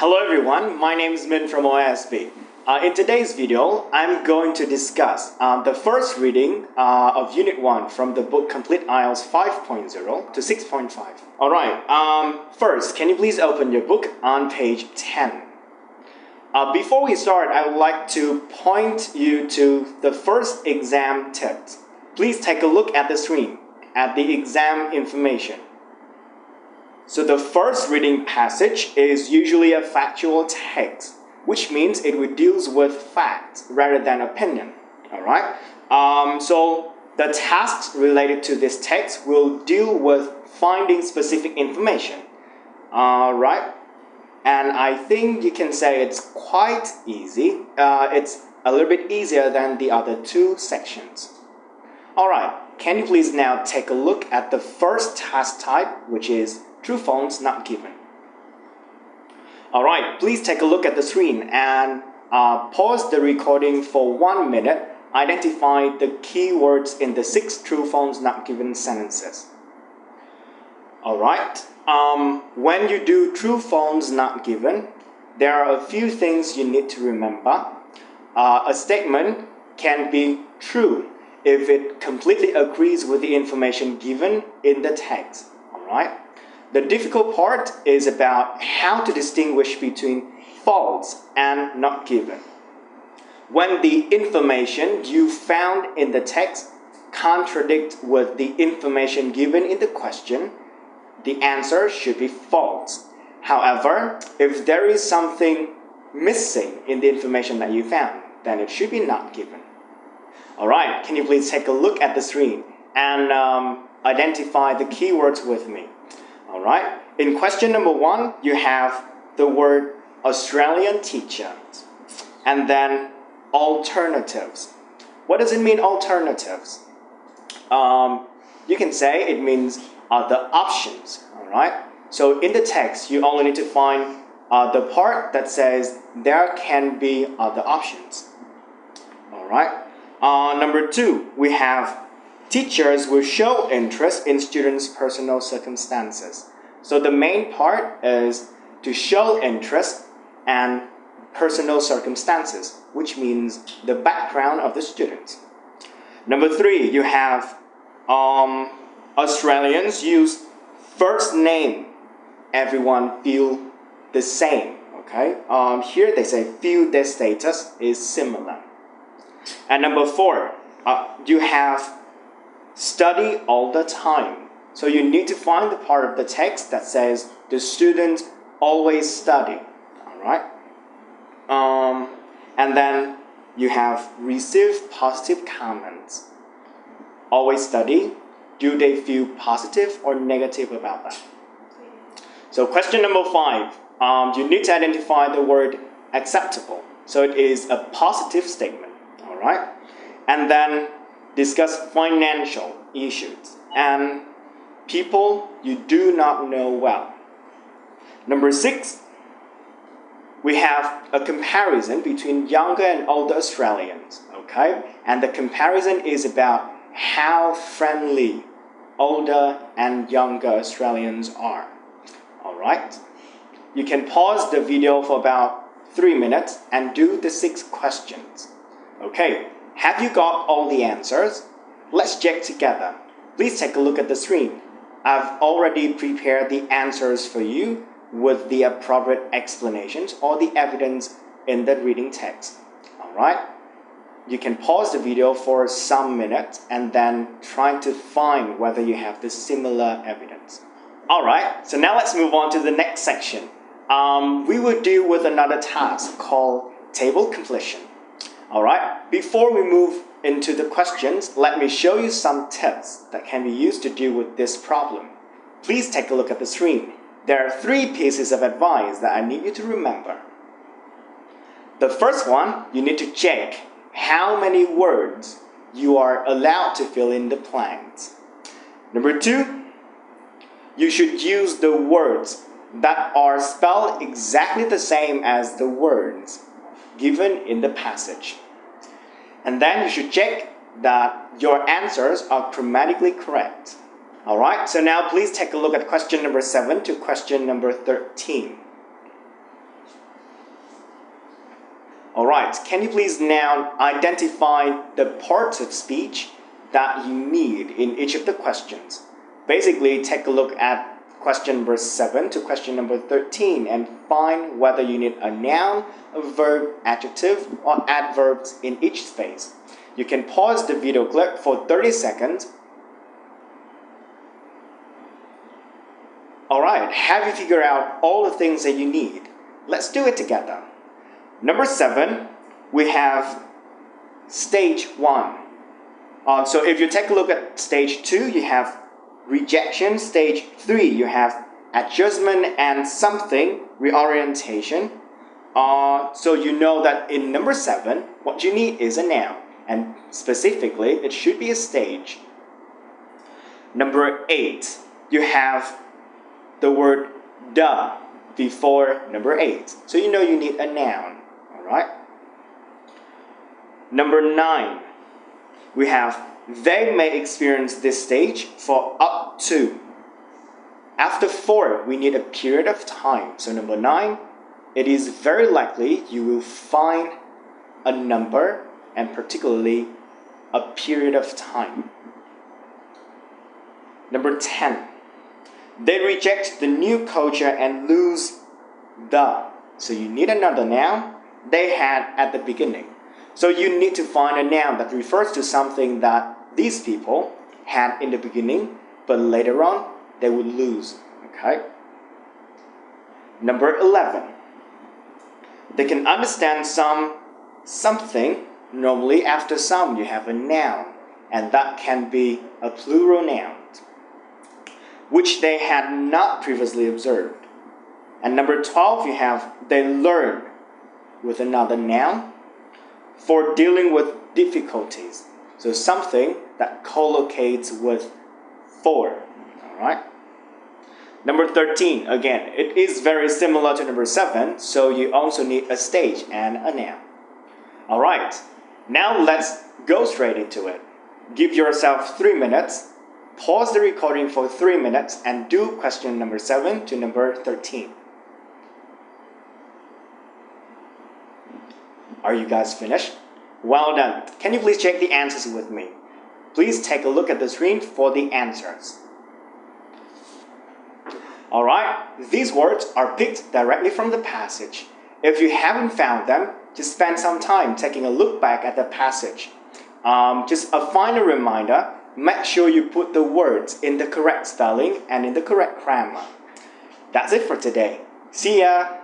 Hello everyone, my name is Min from OSB. In today's video, I'm going to discuss the first reading of Unit 1 from the book Complete IELTS 5.0 to 6.5. Alright, first, can you please open your book on page 10? Before we start, I would like to point you to the first exam text. Please take a look at the screen, at the exam information. So the first reading passage is usually a factual text, which means it deals with facts rather than opinion. Alright? So the tasks related to this text will deal with finding specific information. Alright? And I think you can say it's quite easy. It's a little bit easier than the other two sections. Alright, can you please now take a look at the first task type, which is true, false, not given. Alright, please take a look at the screen and pause the recording for 1 minute. Identify the keywords in the 6 true, false, not given sentences. Alright, when you do true, false, not given, there are a few things you need to remember. A statement can be true if it completely agrees with the information given in the text. Alright? The difficult part is about how to distinguish between false and not given. When the information you found in the text contradicts with the information given in the question, the answer should be false. However, if there is something missing in the information that you found, then it should be not given. Alright, can you please take a look at the screen and identify the keywords with me? Alright, in question number 1, you have the word Australian teacher and then alternatives. What does it mean, alternatives? You can say it means the options. Alright, so in the text, you only need to find the part that says there can be other options. Alright, number 2, we have teachers will show interest in students' personal circumstances. So the main part is to show interest and personal circumstances, which means the background of the students. Number 3, you have Australians use first name. Everyone feel the same. Okay. Here they say feel their status is similar. And number 4, you have study all the time. So you need to find the part of the text that says the students always study. Alright? And then you have receive positive comments. Always study. Do they feel positive or negative about that? So question number 5. You need to identify the word acceptable. So it is a positive statement. Alright? And then discuss financial issues and people you do not know well. Number 6, we have a comparison between younger and older Australians. Okay? And the comparison is about how friendly older and younger Australians are. Alright? You can pause the video for about 3 minutes and do the 6 questions. Okay, have you got all the answers? Let's check together. Please take a look at the screen. I've already prepared the answers for you with the appropriate explanations or the evidence in the reading text. Alright? You can pause the video for some minutes and then try to find whether you have the similar evidence. Alright, so now let's move on to the next section. We will deal with another task called table completion. Alright, before we move into the questions, let me show you some tips that can be used to deal with this problem. Please take a look at the screen. There are 3 pieces of advice that I need you to remember. The first one, you need to check how many words you are allowed to fill in the blanks. Number 2, you should use the words that are spelled exactly the same as the words given in the passage. And then you should check that your answers are grammatically correct. Alright, so now please take a look at question number 7 to question number 13. Alright, can you please now identify the parts of speech that you need in each of the questions? Basically, take a look at question number 7 to question number 13 and find whether you need a noun, a verb, adjective, or adverbs in each space. You can pause the video clip for 30 seconds. Alright, have you figured out all the things that you need? Let's do it together. Number 7, we have stage 1. So if you take a look at stage 2, you have rejection. Stage 3, you have adjustment and something, reorientation. So you know that in number 7, what you need is a noun. And specifically, it should be a stage. Number 8, you have the word the before number 8. So you know you need a noun. Alright? Number 9, we have they may experience this stage for up to. After 4, we need a period of time. So number 9, it is very likely you will find a number and particularly a period of time. Number 10, they reject the new culture and lose the. So you need another noun they had at the beginning. So you need to find a noun that refers to something that these people had in the beginning, but later on they would lose. Okay? Number 11, they can understand something. Normally after some you have a noun, and that can be a plural noun, which they had not previously observed. And number 12, you have they learn with another noun for dealing with difficulties. So something that collocates with for. Alright? Number 13, again, it is very similar to number 7, so you also need a stage and a noun. Alright, now let's go straight into it. Give yourself 3 minutes, pause the recording for 3 minutes, and do question number 7 to number 13. Are you guys finished? Well done. Can you please check the answers with me? Please take a look at the screen for the answers. Alright, these words are picked directly from the passage. If you haven't found them, just spend some time taking a look back at the passage. Just a final reminder, make sure you put the words in the correct spelling and in the correct grammar. That's it for today. See ya!